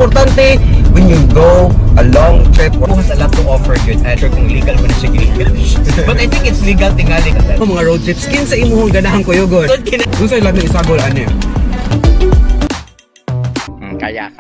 importante when you go a long trip. Who has a lot to offer yun. And sure kung legal mo na siya legal. But I think it's legal tingali ka. Mga road trips, kinsa imuhong ganahan ko yugod. Kung sa ilan ng isagol, ano yan? Kaya.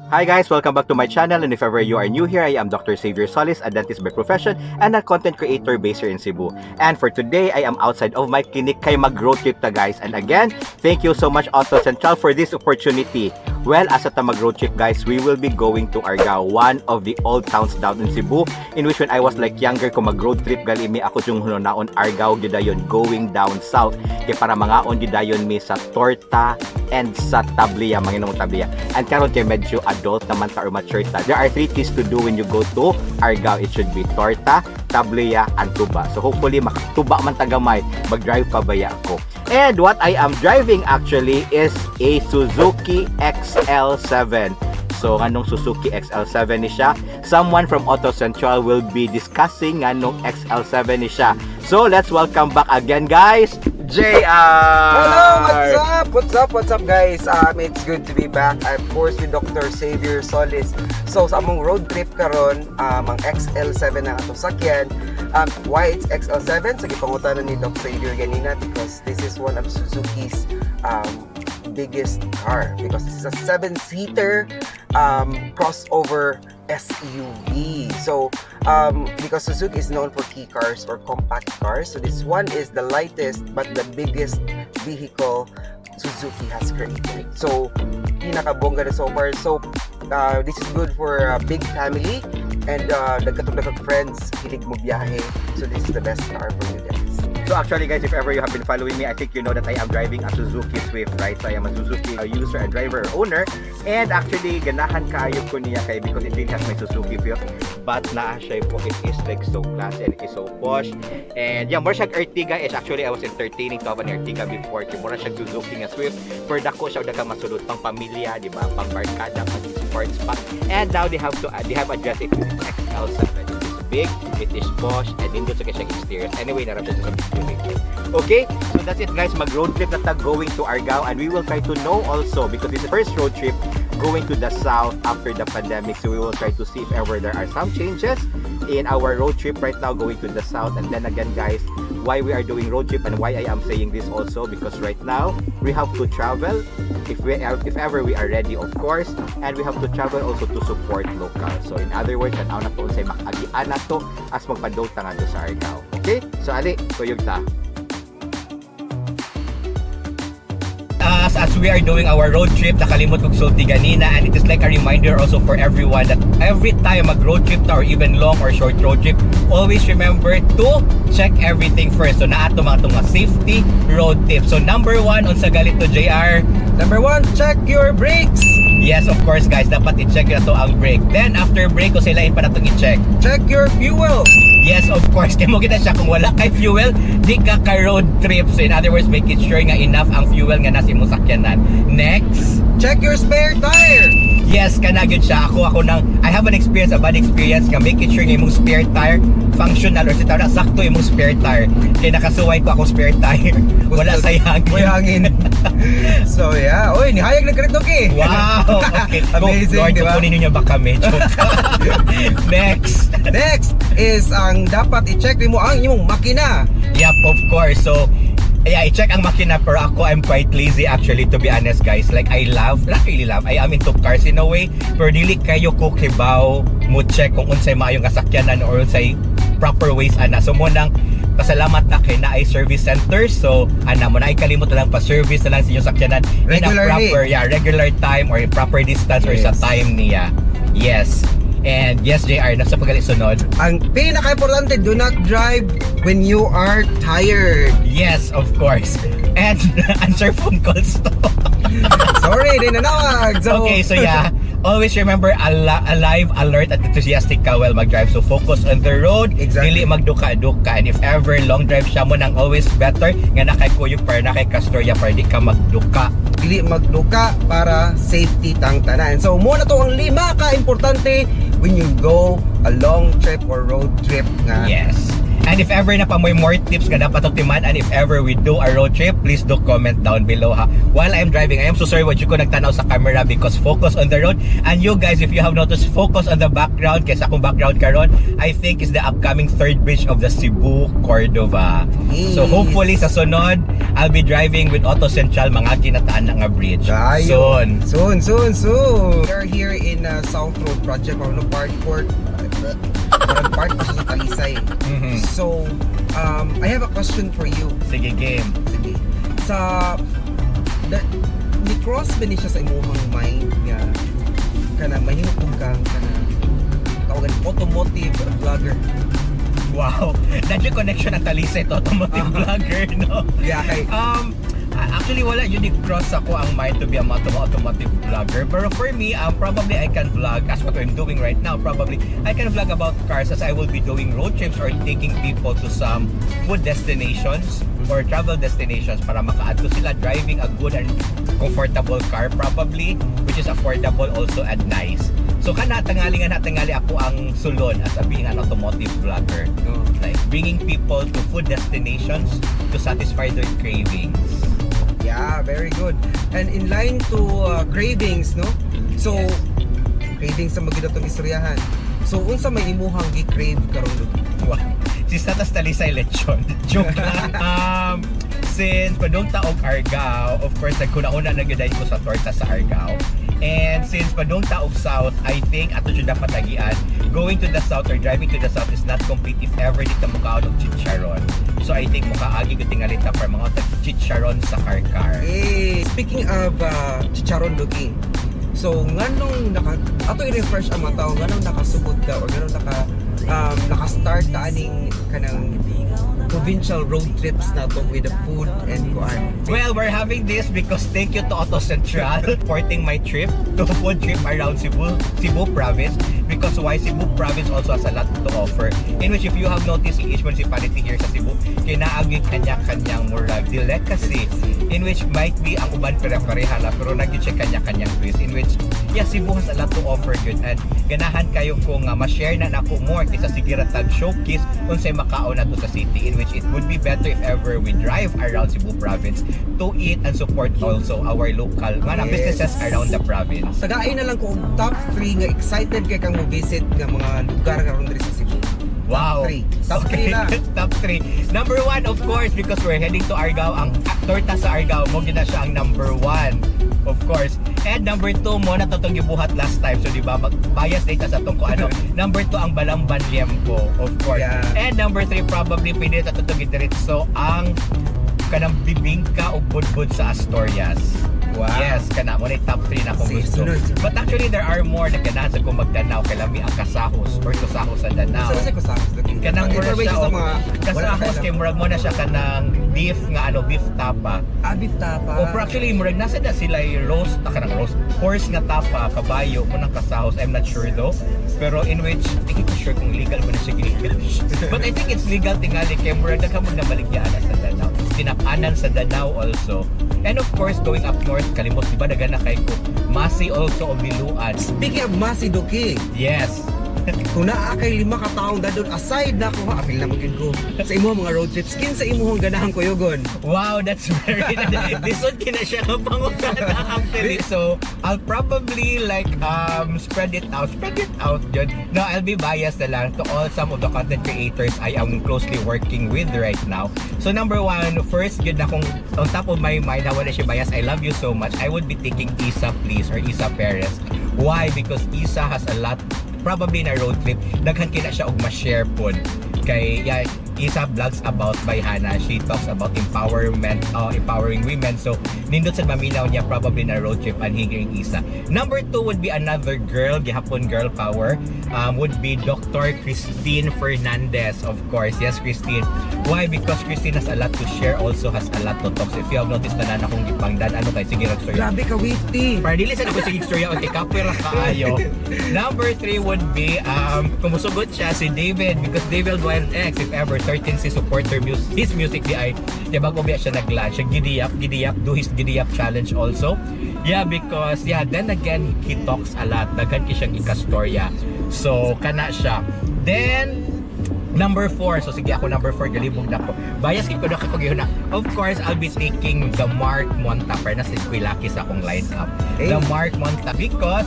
Hi guys! Welcome back to my channel, and if ever you are new here, I am Dr. Xavier Solis, a dentist by profession and a content creator based here in Cebu. And for today, I am outside of my clinic kay mag-road trip ta guys. And again, thank you so much Auto Central for this opportunity. Well, as at mag-road trip guys, we will be going to Argao, one of the old towns down in Cebu, in which when I was like younger ko mag-road trip gali mi ako yung naon Argao gidayon going down south. Kaya para mangaon gidayon mi sa Torta and sa Tablia, manginong Tablia. And karon kay medyo adult naman ta or mature ta. There are 3 things to do when you go to Argao. It should be Torta, Tablia, and Tuba. So hopefully makatuba man tagamay, mag-drive pa baya ako. And what I am driving actually is a Suzuki XL7. So anong Suzuki XL7 ni siya? Someone from Auto Central will be discussing anong XL7 ni siya. So let's welcome back again guys, JR! Hello, what's up guys? It's good to be back. Of course, with Dr. Xavier Solis. So sa among road trip karon, ang XL7 na ato sakyan. Why it's XL7? Sige, pangutanan ni Dr. Xavier ganina because this is one of Suzuki's biggest car, because this is a 7-seater crossover SUV. So because Suzuki is known for key cars or compact cars, so this one is the lightest but the biggest vehicle Suzuki has created. So pinakabongga na so far. So this is good for a big family and nagkatulog friends, hilig mo biyahe. So this is the best car for you guys. So actually guys, if ever you have been following me, I think you know that I am driving a Suzuki Swift, right? So I am a Suzuki user and driver or owner. And actually, ganahan kayo ko niya kay because it really has my Suzuki feel. But na siya po, it is like so classy and it is so posh. And yeah, more siya Ertiga is actually I was entertaining to have an Ertiga before. Kaya more siya Suzuki nga Swift. For dako siya daga masulot pang pamilya, di ba? Pang barkada, pang sports pa. And now they have addressed it with XL7. Big, it is posh, and din sa kanyang exterior. Anyway, narap siya sa video. Okay, so that's it guys, mag-road trip na going to Argao, and we will try to know also, because this is the first road trip going to the south after the pandemic, so we will try to see if ever there are some changes in our road trip right now going to the south. And then again guys, why we are doing road trip and why I am saying this also, because right now we have to travel if ever we are ready, of course, and we have to travel also to support local. So in other words, an na to unsay makagian na to as magpadot nga to sa Argao. Okay, so ali tuyog ta. As we are doing our road trip, nakalimot kong sulti ganina, and it is like a reminder also for everyone that every time mag-road trip ta or even long or short road trip, always remember to check everything first. So naato mga safety road tips. So number 1 on sa galit to JR. Number 1, check your brakes. Yes, of course guys, dapat i-check na to ang brake. Then after brake, kung sila pa na itong i-check. Check your fuel. Yes, of course. Kaya mo kita siya, kung wala kay fuel, di ka ka-road trip. So in other words, make it sure nga enough ang fuel nga nasa imong sakyanan. Next, check your spare tire. yes, kanagid siya. I have an experience, a bad experience nga making sure nga imong spare tire functional or sa tawag sakto imong spare tire. Kaya nakasuway ko akong spare tire. Wala sa hangin. May hangin. So yeah, oy, nihayag na ganito okay. Wow, okay. Amazing, Lord, diba? kukunin niyo baka medyo. Next is ang dapat i-check mo ang imong makina. Yep, of course. So, yeah, i-check ang makina, pero ako, I'm quite lazy actually, to be honest guys. Like, I am into cars in a way, pero dili kayo ko kibaw mo check kung unsay maayong kasakyanan or unsay proper ways ana. So mo nang pasalamat na kay naay service center. So ana mo na kalimot na lang pa-service na lang sa inyong sakyanan in a proper regular time or in proper distance or sa time niya. Yes. And yes, JR, nasa pagalit sunod. Ang pinaka-importante, do not drive when you are tired. Yes, of course. And answer phone calls to. Sorry, di nanawag. So, okay, so yeah, always remember alive, alert, at enthusiastic ka while mag-drive. So focus on the road. Exactly. Dili magduka-duka. And if ever long drive siya mo nang always better nga nakay-kuyog para nakay-kastorya para di ka magduka. Dili magduka para safety tang tanan. So muna to ang 5 ka importante when you go a long trip or road trip nga. Yes. And if ever na pa may more tips nga dapat timan, and if ever we do a road trip, please do comment down below ha. While I'm driving, I am so sorry what you ko nagtanaw sa camera because focus on the road. And you guys, if you have noticed, focus on the background. Kesa akong background karon, I think is the upcoming third bridge of the Cebu Cordova. So hopefully sa sunod, I'll be driving with Auto Central mga kinataan na nga bridge. Soon. Soon. We're here in South Road Project, no part court. Parang part pa siya sa Talisay. So, I have a question for you. Sige, game. Sige. Ni-cross ba niya siya sa imuhang mind nga kanang mahimong kang tawagan automotive vlogger? Wow. Dadyo connection ang Talisay to automotive vlogger, no? Yeah, kay Actually, wala yun cross ako ang mind to be a automotive vlogger. Pero for me, probably I can vlog as what I'm doing right now. Probably I can vlog about cars as I will be doing road trips or taking people to some food destinations or travel destinations para maka-add to sila driving a good and comfortable car probably, which is affordable also and nice. So tangali ako ang sulod as being an automotive vlogger. Like bringing people to food destinations to satisfy their cravings. yeah, very good. And in line to cravings, no? So, cravings sa magiging itong istoryahan. So, unsa may imuhang gi-crave karon Wow. Si Statas Talisay lechon. Joke lang. Since padong taog Argao, of course, nagkuna-una nagyuday ko sa torta sa Argao. And since padong taog South, I think ato siya dapat tagian. Going to the South or driving to the South is not complete if ever di ka mukaon og chicharon. So I think mukaagi ko tingalita para mga chicharon sa car. Speaking of chicharon lugi, so nganong ato i-refresh ang mga tao, nganong nakasugod ka or nganong naka-start ta aning kanang provincial road trips na to with the food and kuan. Well, we're having this because thank you to Auto Central supporting my trip to food trip around Cebu province, because why Cebu province also has a lot to offer, in which if you have noticed each municipality here sa Cebu kinaagi kanya-kanyang murag delicacy, in which might be ang uban pare-pareha la pero nag-check kanya-kanyang twist, in which yeah, Cebu has a lot to offer good and ganahan kayo kung ma-share na nako more kaysa sigiratag showcase unsay makaon nato sa city, in which it would be better if ever we drive around Cebu province to eat and support also our local businesses around the province. Tagaay na lang ko og top 3 nga excited kay kang mo-visit nga mga lugar karon diri sa Cebu. Wow. Top 3 na. Top 3. Number 1 of course because we're heading to Argao. Ang torta sa Argao mo gina siya ang number 1. Of course. And number 2 mo na totong gibuhat last time. So di ba bias data sa tong ko ano. Number 2 ang Balamban Liempo, of course. Yeah. And number 3 probably pwede ta totong gidiretso ang kanang bibingka o budbud sa Asturias. Wow. Yes, kana mo na top 3 na kung gusto. Sunod. But actually there are more na ganahan sa kung magdanaw kay lami ang kasahos or kasahos sa Danao. Sa ko sa Kanang mura siya sa mga kasahos kay murag mo na siya kanang beef beef tapa. Beef tapa. O pero actually murag nasa na sila roast, kanang roast horse nga tapa, kabayo mo nang kasahos. I'm not sure though. Pero in which hindi ko sure kung legal mo na siya ginigal. But I think it's legal tingali kay murag nagkamog na baligyan sa Danao. Tinapanan sa Danao also. And of course going up north kalimot diba dagan na kay ko Masi also o Biluan. Speaking of Masi Doki, Yes. kung naa kay 5 ka taong dadon aside na ko, apil na magin ko sa imo mga road trips, kin sa imong ganahan ko yugon. Wow, that's very lisod kina siya ng pangutana actually. So, I'll probably like spread it out yun. No, I'll be biased na lang to all some of the content creators I am closely working with right now. So, number 1, first yun na kung on top of my mind, wala siya bias, I love you so much. I would be taking Isa please or Isa Perez. Why? Because Isa has a lot probably na road trip daghan kina siya og ma-share pod kay Isa vlogs about Bayhana. She talks about empowerment, empowering women. So nindot sa maminaw niya probably na road trip and hinging Isa. Number 2 would be another girl, gihapon girl power, would be Dr. Christine Fernandez, of course. Yes, Christine. Why? Because Christine has a lot to share, also has a lot to talk. So if you have noticed na akong gipangdan, ano kay sige ra story. Grabe ka witty. Para dili sa ako sige istorya o kapira kaayo. Number 3 would be kumusugot siya si David, because David Wild X, if ever 13C support his music di ay bago biya siya nag-launch siya gidiyap do his gidiyap challenge also. Yeah, because then again he talks a lot, daghan ki siyang ikastorya. So kana siya. Then Number 4. So sige ako number 4 galibog na ko. Bias kay ko na na. Of course, I'll be taking the Mark Monta para na si Quilaki sa akong lineup. Hey. The Mark Monta because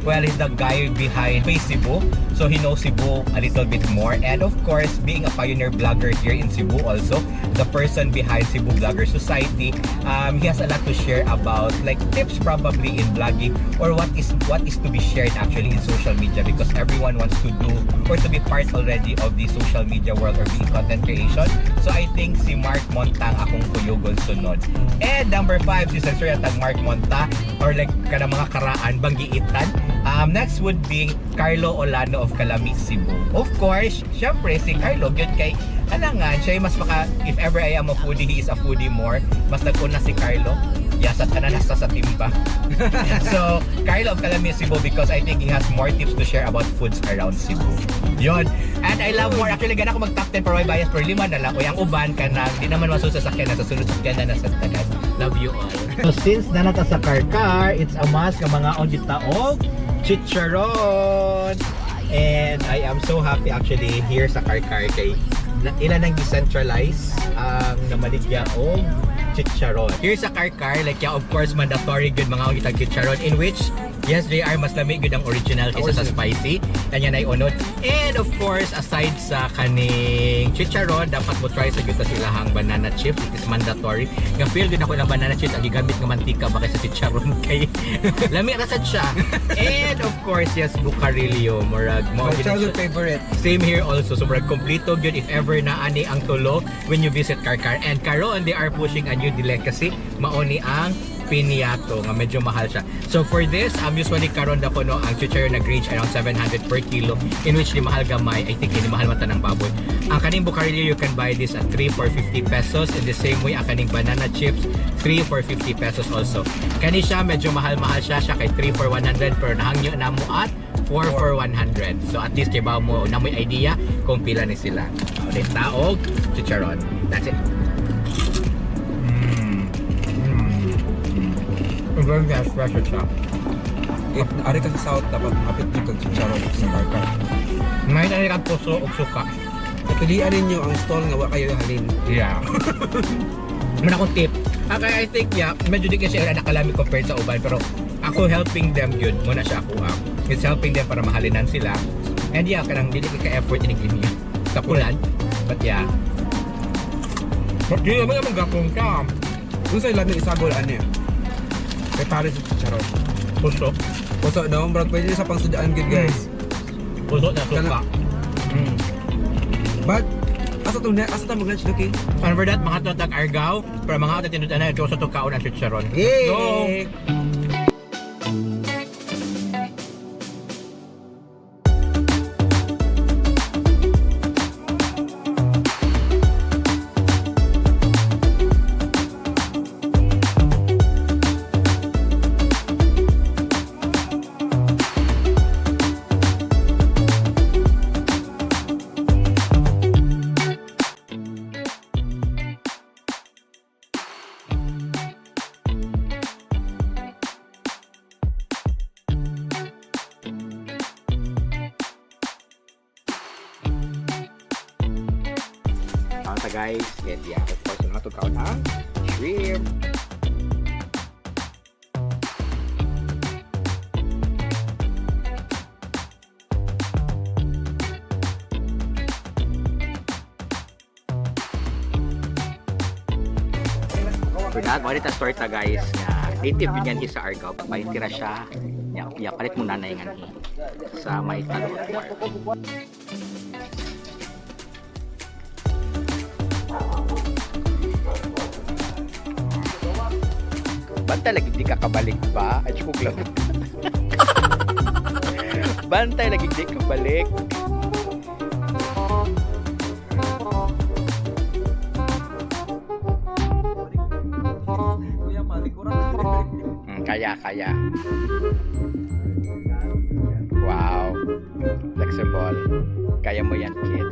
well, he's the guy behind Face Cebu. So he knows Cebu a little bit more, and of course, being a pioneer blogger here in Cebu also, the person behind Cebu Blogger Society, he has a lot to share about like tips probably in blogging or what is to be shared actually in social media because everyone wants to do or to be part already of the social media world or being content creation. So I think si Mark Monta ang akong kuyugol sunod. And number 5, si Sensor Yatag Mark Monta or like kana mga karaan banggiitan. Next would be Carlo Olano of Calami, Cebu. Of course, syempre si Carlo gyud kay alangan siya mas maka if ever I am a foodie, he is a foodie more. Mas naguna si Carlo. Yasat ka na nasa sa timba. So, Carlo of Calami, Cebu because I think he has more tips to share about foods around Cebu. Yon. And I love more. Actually, gana ako mag-top 10 pero may bias pero 5 na lang. O yung uban ka na, di naman masusasakyan na sa sunod sakyan na nasa tagas. Love you all. So, since nanata sa car, it's a must ng mga onditaog chicharon. And I am so happy actually here sa car kay ilan ang decentralize ang namaligya o chicharon. Here sa car like yeah, of course mandatory good mga kitag chicharon in which yes, they are mas lamig good ang original kaysa sa spicy. Kanya na unod. And of course, aside sa kaning chicharon, dapat mo try sa gyud silahang banana chips. It is mandatory. Nga feel good ako ng banana chips ang gigamit ng mantika ba kaysa chicharon kay lami ra sad siya. And of course, yes, bukarilyo murag mo My childhood favorite. same here also. So murag kompleto gyud if ever na ani ang tulo when you visit Car. And karon they are pushing a new delicacy maoni ang piniato nga medyo mahal siya. So for this, usually karon dako no ang chicharon nag-range around 700 per kilo in which di mahal gamay. I think di mahal mata ng baboy. Ang kaning bukarilyo you can buy this at 3 for 50 pesos. In the same way ang kaning banana chips 3 for 50 pesos also. Kani siya medyo mahal siya kay 3 for 100 pero nahangyo na mo at 4 for 100. So at least kay ba mo na may idea kung pila ni sila. Ulit taog chicharon. That's it. Ang ganda ng fresh siya. If ari ka sa South, dapat mapit yung kag chicharon sa car. May tali kang puso o suka. Pilihan ninyo ang stall nga wa kayo halin. Yeah. Man akong tip. Okay, I think yeah, medyo di kasi nakalami compared sa uban pero ako helping them yun muna siya ako. It's helping them para mahalinan sila. And yeah, kanang dili ka effort inigin niya sa pulan. But yeah. But di naman yung gapong ka. Kung sa ilang isagol ano yun? Kay pare sa chicharon. Puso. Puso no, murag pwede sa pangsudaan gid guys. Puso na suka. But asa to mag-lunch okay? And for that, mga tutag argaw, para mga atat tinutang na ito sa tukaon ang chicharon. Yay! Go! Guys, and yeah, of course, yung mga tukaon ang shrimp. For that, mga rin torta guys, na native yun yan sa Argao. Paitira siya, palit muna na yung sa may talot. Bantay lagi di ka kabalik ba? Ay, joke lang. Bantay lagi di ka balik. Kaya. Wow. Flexible. Kaya mo yan, kid.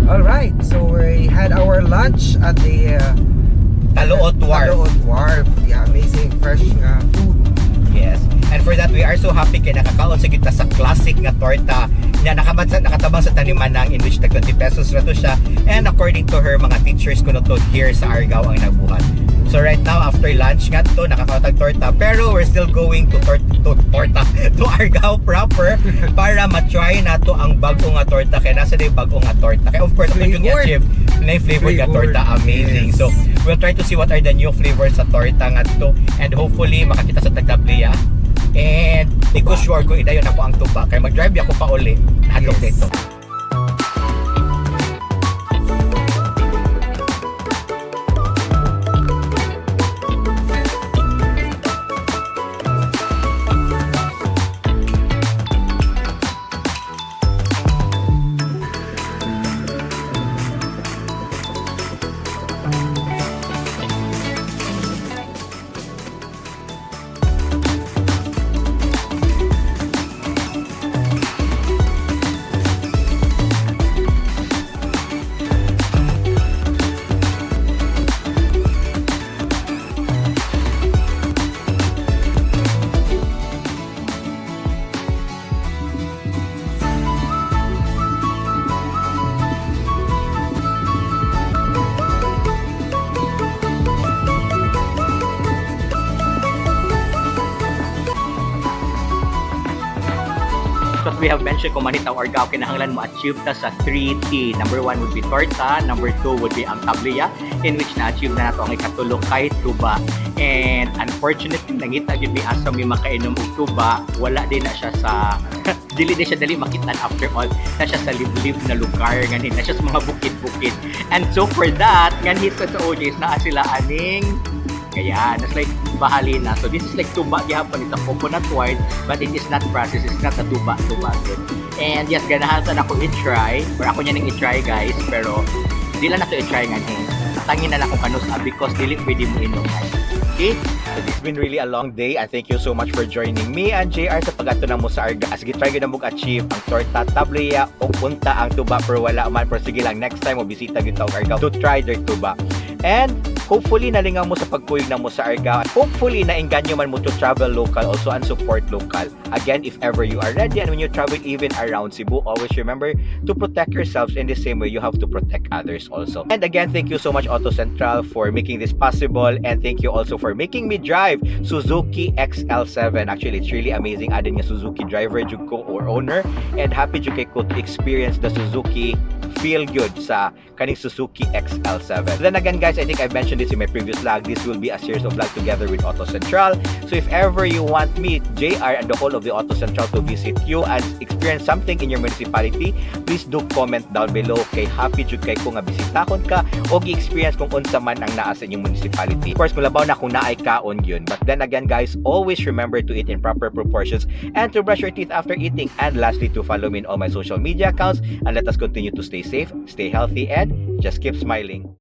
Alright, so we had our lunch at the Taluot Wharf. Taluot Wharf. Yeah, amazing fresh food. Yes. And for that, we are so happy kay nakakaon sa kita sa classic nga torta na nakatabang sa taniman ng in which tag 20 pesos na to siya. And according to her, mga teachers ko to here sa Argao ang nagbuhat. So right now, after lunch nga to, nakakatag torta. Pero we're still going to Argao proper para matry na to ang bagong nga torta. Kaya nasa na yung bagong nga torta. Kaya of course, kung yung i-achieve na yung flavored nga torta, amazing. Yes. So we'll try to see what are the new flavors sa torta nga to. And hopefully, makakita sa Tagtablia. And di ko sure kung idayon ako ang tuba. Kaya mag-drive ako pa uli. Hadlok dito. As we have mentioned, kung manitaw Argao, kinahanglan mo achieve ta sa 3T. Number 1 would be torta, number 2 would be ang tablia, in which na-achieve na nato ang ikatulong kahit tuba. And unfortunately, nangita yun may asa may makainom og tuba, wala din na siya sa dili din siya dali makitan after all, na siya sa liblib na lugar, nganin na siya sa mga bukid-bukid. And so for that, nganit sa OJs na sila aning kaya, that's like bahalina. So this is like tuba gihapon, it's a coconut wine, but it is not processed, it's not a tuba good. And yes, ganahan ako i-try, or ako niya nang i-try guys, pero di lang na to i-try ngayon. Natangin na lang kung kanus because dili pwede mo inom guys. Okay? So it's been really a long day and thank you so much for joining me and JR sa pag-ato na mo sa Argao. Sige, try ko na mag-achieve ang torta tablia o punta ang tuba pero wala man. Pero sige lang, next time mo bisita kita ang Argao to try their tuba. And hopefully nalingaw mo sa pagkuyog na mo sa Argao. Hopefully nainganyo man mo to travel local also and support local. Again, if ever you are ready and when you travel even around Cebu, always remember to protect yourselves in the same way you have to protect others also. And again, thank you so much Auto Central for making this possible, and thank you also for making me drive Suzuki XL7. Actually, it's really amazing. Adin nga Suzuki driver jud ko or owner, and happy jud kay ko to experience the Suzuki feel good sa kaning Suzuki XL7. Then again guys, I think I've mentioned this in my previous vlog. This will be a series of vlogs together with Auto Central. So if ever you want me, JR, and the whole of the Auto Central to visit you and experience something in your municipality, please do comment down below. Kay happy jud kay ko nga bisitahon ka o gi-experience kung unsa man ang naa sa inyong municipality. Of course, mulabaw na kung naay kaon yun. But then again guys, always remember to eat in proper proportions and to brush your teeth after eating. And lastly, to follow me in all my social media accounts, and let us continue to stay safe, stay healthy, and just keep smiling.